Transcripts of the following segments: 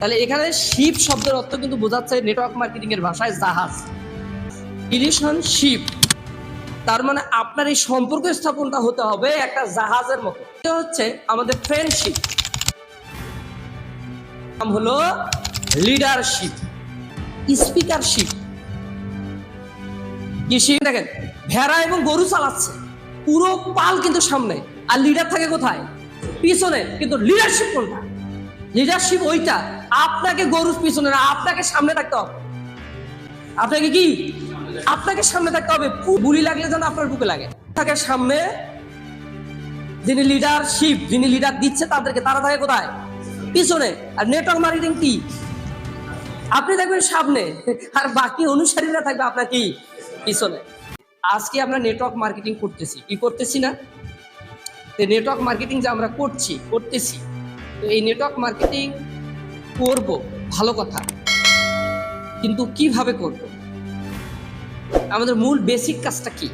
তাহলে এখানে শিপ শব্দের অর্থ কিন্তু বোঝাচ্ছে নেটওয়ার্ক মার্কেটিং এর ভাষায় জাহাজ। রিলেশনশিপ তার মানে আপনার এই সম্পর্ক স্থাপনটা হতে হবে একটা জাহাজের মতো। এটা হচ্ছে আমাদের ফ্রেন্ডশিপ, নাম হলো লিডারশিপ, স্পিকারশিপ। কি শিপ? দেখেন ভেড়া এবং গরু চালাচ্ছে, পুরো পাল কিন্তু সামনে, আর লিডার থাকে কোথায়? পিছনে। কিন্তু লিডারশিপ কোনটা? লিডারশিপ ওইটা আপনাকে গরুর পিছনে না, আপনাকে সামনে থাকতে হবে। আপনাকে কি? আপনাকে সামনে থাকতে হবে। গুলি লাগলে যেন আপনার বুকে লাগে। থাকে সামনে, যিনি লিডারশিপ, যিনি লিডার দিচ্ছে তাদেরকে, তারা থাকে কোথায়? পিছনে। আর নেটওয়ার্ক মার্কেটিং কি? আপনি থাকবেন সামনে, আর বাকি অনুসারীরা থাকবে আপনার কি? পিছনে। আজকে আমরা নেটওয়ার্ক মার্কেটিং করতেছি, কি করতেছি না? নেটওয়ার্ক মার্কেটিং যে আমরা করতেছি, তো এই নেটওয়ার্ক মার্কেটিং করব, ভালো কথা, কিন্তু কিভাবে করব? আমাদের মূল বেসিক কাজটা কি?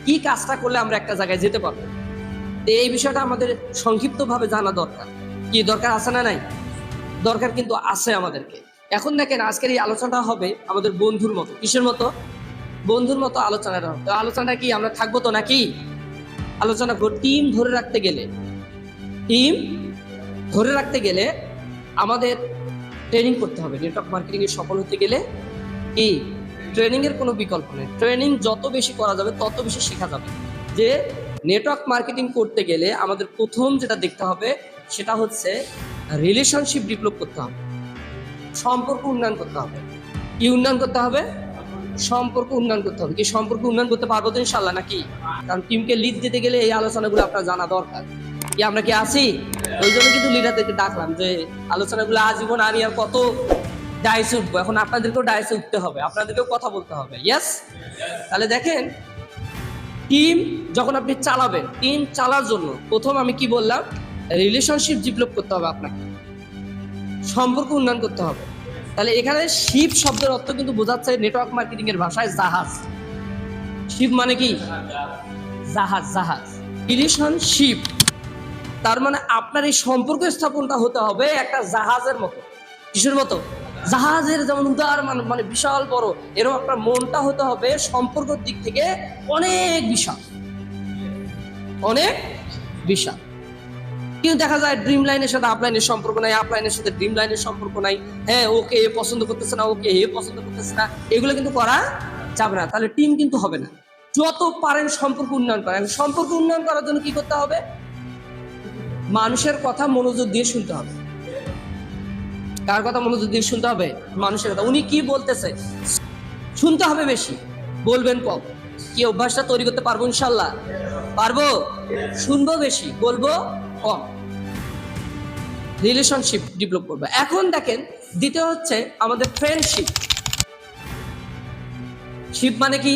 কি কাজটা করলে আমরা একটা জায়গায় যেতে পারবো? এই বিষয়টা আমাদের সংক্ষিপ্তভাবে জানা দরকার। কি দরকার আছে না নাই? দরকার কিন্তু আছে আমাদেরকে। এখন দেখেন আজকের এই আলোচনাটা হবে আমাদের বন্ধুর মতো। কিসের মতো? বন্ধুর মতো আলোচনাটা হবে। তো আলোচনাটা কি আমরা থাকবো তো নাকি? আলোচনা টিম ধরে রাখতে গেলে আমাদের ট্রেনিং করতে হবে। নেটওয়ার্ক মার্কেটিং এ সফল হতে গেলে কি ট্রেনিং এর কোনো বিকল্প নেই। ট্রেনিং যত বেশি করা যাবে তত বেশি শেখা যাবে। যে নেটওয়ার্ক মার্কেটিং করতে গেলে আমাদের প্রথম যেটা দেখতে হবে সেটা হচ্ছে রিলেশনশিপ ডেভেলপ করতে হবে, সম্পর্ক উন্নয়ন করতে হবে। কি উন্নয়ন করতে হবে? সম্পর্ক উন্নয়ন করতে হবে। কি সম্পর্ক উন্নয়ন করতে পারবো তো ইনশাল্লাহ নাকি? কারণ টিমকে লিড দিতে গেলে এই আলোচনাগুলো আপনার জানা দরকার। কি আমরা কি আছি? ওই জন্য কিন্তু লিডারদেরকে ডাকলাম যে আলোচনাগুলো আজীবন আমি আর কত ডাইসে উঠবো। এখন আপনাদেরকেও ডাইসে উঠতে হবে, আপনাদেরকেও কথা বলতে হবে। ইয়েস। তাহলে দেখেন, টিম যখন আপনি চালাবেন, টিম চালার জন্য প্রথম আমি কি বললাম? রিলেশনশিপ ডেভেলপ করতে হবে, আপনাকে সম্পর্ক উন্নয়ন করতে হবে। তাহলে এখানে শিপ শব্দের অর্থ কিন্তু বোঝাচ্ছে নেটওয়ার্ক মার্কেটিং এর ভাষায় জাহাজ। শিপ মানে কি? জাহাজ। রিলেশনশিপ তার মানে আপনার এই সম্পর্ক স্থাপনটা হতে হবে একটা জাহাজের মতো। কিসের মতো? জাহাজের যেমন উদার মানে বিশাল বড়, এরকম আপনার মনটা হতে হবে সম্পর্কের দিক থেকে অনেক বিশাল। কিন্তু দেখা যায় ড্রিম লাইনের সাথে আপ লাইনের সম্পর্ক নাই, আপ লাইনের সাথে ড্রিম লাইনের সম্পর্ক নাই। হ্যাঁ, ওকে এ পছন্দ করতেছে না, ওকে এ পছন্দ করতেছে না, এগুলো কিন্তু করা যাবে না। তাহলে টিম কিন্তু হবে না। যত পারেন সম্পর্ক উন্নয়ন করেন। সম্পর্ক উন্নয়ন করার জন্য কি করতে হবে? মানুষের কথা মনোযোগ দিয়ে শুনতে হবে। কার কথা মনোযোগ দিয়ে শুনতে হবে? মানুষের কথা। উনি কি বলতেছে শুনতে হবে বেশি, বলবেন কম। কি অভ্যাসটা তৈরি করতে পারবো ইনশাল্লাহ? পারবো। শুনবো বেশি, বলবো কম। রিলেশনশিপ ডেভেলপ করবো। এখন দেখেন, দ্বিতীয় হচ্ছে আমাদের ফ্রেন্ডশিপ। শিপ মানে কি?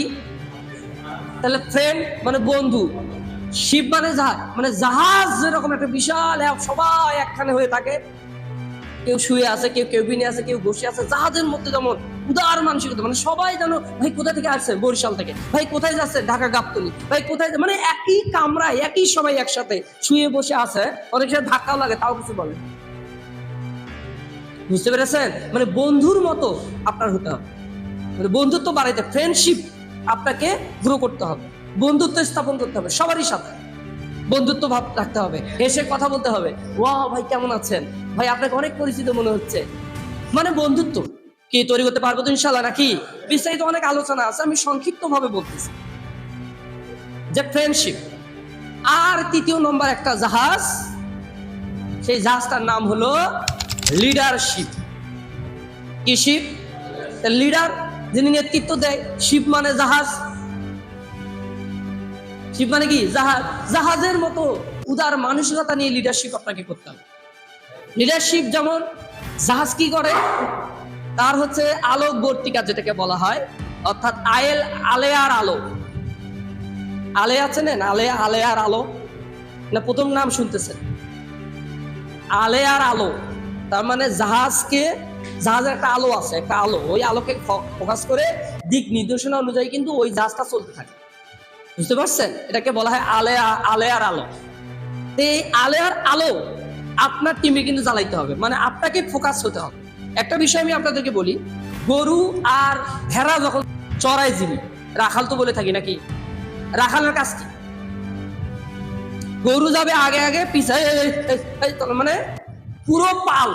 তাহলে ফ্রেন্ড মানে বন্ধু, শিপ মানে জাহাজ যেরকম একটা বিশাল, সবাই একখানে হয়ে থাকে, কেউ শুয়ে আছে, কেউ কেবিনে আছে, কেউ বসে আছে। জাহাজের মধ্যে যেমন উদার মানসিকতা, মানে সবাই যেন ভাই কোথা থেকে আসছে? বরিশাল থেকে। ভাই কোথায় যাচ্ছে? ঢাকা গাবতলী। ভাই কোথায়? মানে একই কামরায় একই সবাই একসাথে শুয়ে বসে আছে। অনেক সময় ধাক্কাও লাগে, তাও কিছু বলে। বুঝতে পেরেছেন? মানে বন্ধুর মতো আপনার হতে হবে, মানে বন্ধুত্ব বাড়াইতে, ফ্রেন্ডশিপ আপনাকে গ্রো করতে হবে, বন্ধুত্ব স্থাপন করতে হবে, সবারই সাথে বন্ধুত্ব ভাব রাখতে হবে, এসে কথা বলতে হবে। ওয়াও ভাই কেমন আছেন? ভাই আপনাকে অনেক পরিচিত মনে হচ্ছে। মানে বন্ধুত্ব কি তৈরি করতে পারবো তো ইনশাল্লাহ নাকি? বিস্তারিত অনেক আলোচনা আছে, আমি সংক্ষিপ্ত ভাবে বলতেছি যে ফ্রেন্ডশিপ। আর তৃতীয় নম্বর একটা জাহাজ, সেই জাহাজটার নাম হলো লিডারশিপ। কি শিপ? লিডার, যিনি নেতৃত্ব দেয়। শিপ মানে জাহাজ। শিপ মানে কি? জাহাজ। জাহাজের মতো উদার মানসিকতা নিয়ে লিডারশিপ আপনাকে করতে হবে। লিডারশিপ যেমন জাহাজ কি করে? তার হচ্ছে আলোকবর্তিকা যেটাকে বলা হয়, অর্থাৎ আলেয়ার আলো। আলেয়া চেনেন? আলেয়ার আলো না প্রথম নাম শুনতেছেন? আলেয়ার আলো তার মানে জাহাজের একটা আলো আছে, একটা আলো। ওই আলোকে ফোকাস করে দিক নির্দেশনা অনুযায়ী কিন্তু ওই জাহাজটা চলতে থাকে। বুঝতে পারছেন? এটাকে বলা হয় আলেয়ার আলো। এই আলেয়ার আলো আপনার টিমে কিন্তু জ্বালাইতে হবে, মানে আপনাকে ফোকাস হতে হবে। একটা বিষয় আমি আপনাদেরকে বলি, গরু আর ভেড়া যখন চড়াই যিনি, রাখাল তো বলে থাকি নাকি, রাখালের কাজ কি? গরু যাবে আগে আগে, পিছায় মানে পুরো পাল।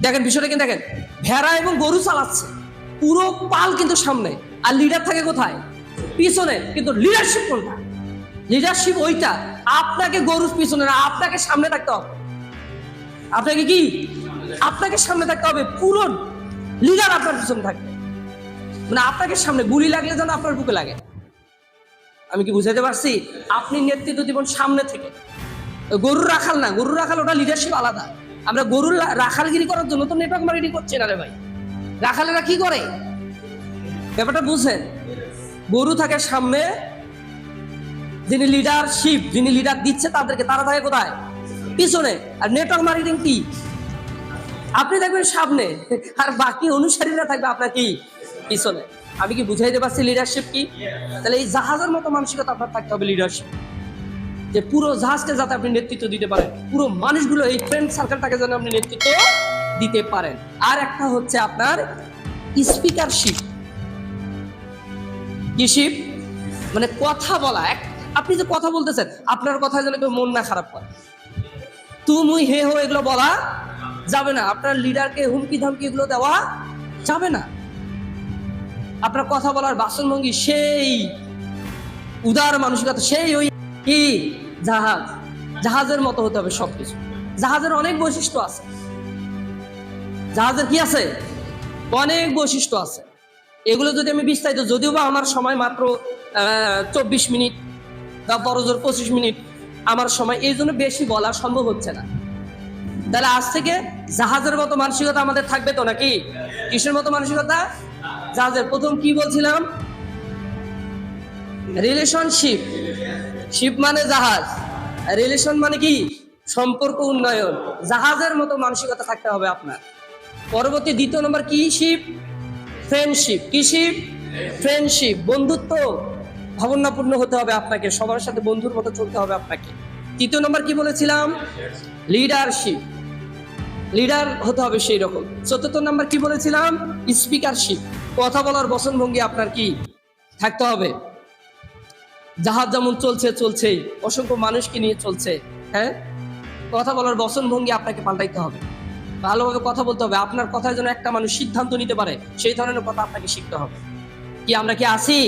দেখেন বিষয়টা কিন্তু দেখেন, ভেড়া এবং গরু চালাচ্ছে, পুরো পাল কিন্তু সামনে, আর লিডার থাকে কোথায়? পিছনে। কিন্তু লিডারশিপ কোনটা? লিডারশিপ ওইটা। আপনাকে গরুর পিছনে না, আপনাকে সামনে থাকতে হবে। আপনাকে কি? আপনাকে সামনে থাকতে হবে। পুরো লিডার আপনার পিছনে থাকবে, মানে আপনাকে সামনে। গুলি লাগলে যেন আপনার বুকে লাগে। আমি কি বুঝাতে পারছি? আপনি নেতৃত্ব দিবেন সামনে থেকে। গরুর রাখাল না, গরুর রাখাল ওটা লিডারশিপ আলাদা। আমরা গরুর রাখালগিরি করার জন্য তো নেটওয়ার্ক মার্কেটিং করছি না রে ভাই। রাখালেরা কি করে ব্যাপারটা বুঝেন। গরু থাকে সামনে, যিনি লিডারশিপ, যিনি লিডার দিচ্ছে তাদেরকে, তারা থাকে কোথায়? পিছনে। আর নেটওয়ার্ক মার্কেটিং কি? আপনি থাকবেন সামনে, আর বাকি অনুসারীরা থাকবে আপনার কি? পিছনে। আমি কি বুঝাইতে পারছি লিডারশিপ কি? তাহলে এই জাহাজের মতো মানসিকতা আপনার থাকতে হবে লিডারশিপ, যে পুরো জাহাজকে যাতে আপনি নেতৃত্ব দিতে পারেন, পুরো মানুষগুলো, এই ফ্রেন্ড সার্কেলটাকে যেন আপনি নেতৃত্ব দিতে পারেন। আর একটা হচ্ছে আপনার স্পিকারশিপ। কি শিপ? মানে কথা বলা। আপনি যে কথা বলতেছেন, আপনার কথা যেন কেউ মন না খারাপ করে, তুমি হে হো এগুলো বলা যাবে না। আপনার লিডারকে হুমকি ধামকি এগুলো দেওয়া যাবে না। আপনার কথা বলার বাচনভঙ্গি সেই উদার মানসিকতা, সেই ওই কি জাহাজ, জাহাজের মতো হতে হবে সবকিছু। জাহাজের অনেক বৈশিষ্ট্য আছে। জাহাজের কি আছে? অনেক বৈশিষ্ট্য আছে। এগুলো যদি আমি বিস্তারিত, যদিও বা আমার সময় মাত্র 24 মিনিট বা 25 মিনিট আমার সময়, এই জন্য বেশি বলা সম্ভব হচ্ছে না। তাহলে আজ থেকে জাহাজের মতো মানসিকতা আমাদের থাকবে তো নাকি? কিসের মতো মানসিকতা? জাহাজের। প্রথম কি বলছিলাম? রিলেশনশিপ। শিপ মানে জাহাজ, রিলেশন মানে কি? সম্পর্ক উন্নয়ন। জাহাজের মতো মানসিকতা থাকতে হবে আপনার। পরবর্তী দ্বিতীয় নম্বর কি শিপ? ফ্রেন্ডশিপ। কি শিপ? ফ্রেন্ডশিপ। বন্ধুত্ব ভাবনাপূর্ণ হতে হবে আপনাকে, সবার সাথে বন্ধুর মতো চলতে হবে আপনাকে। তৃতীয় নম্বর কি বলেছিলাম? লিডারশিপ। লিডার হতে হবে সেই রকম। চতুর্থ নম্বর কি বলেছিলাম? স্পিকারশিপ। কথা বলার বচনভঙ্গি আপনার কি থাকতে হবে? জাহাজ যেমন চলছেই, অসংখ্য মানুষকে নিয়ে চলছে, হ্যাঁ, কথা বলার বচনভঙ্গি আপনাকে পাল্টাইতে হবে। ভালোভাবে কথা বলতে হবে। আপনার কথায় যেন একটা মানুষ সিদ্ধান্ত নিতে পারে, সেই ধরনের কথা আপনাকে শিখতে হবে। কি আমরা কি আছি?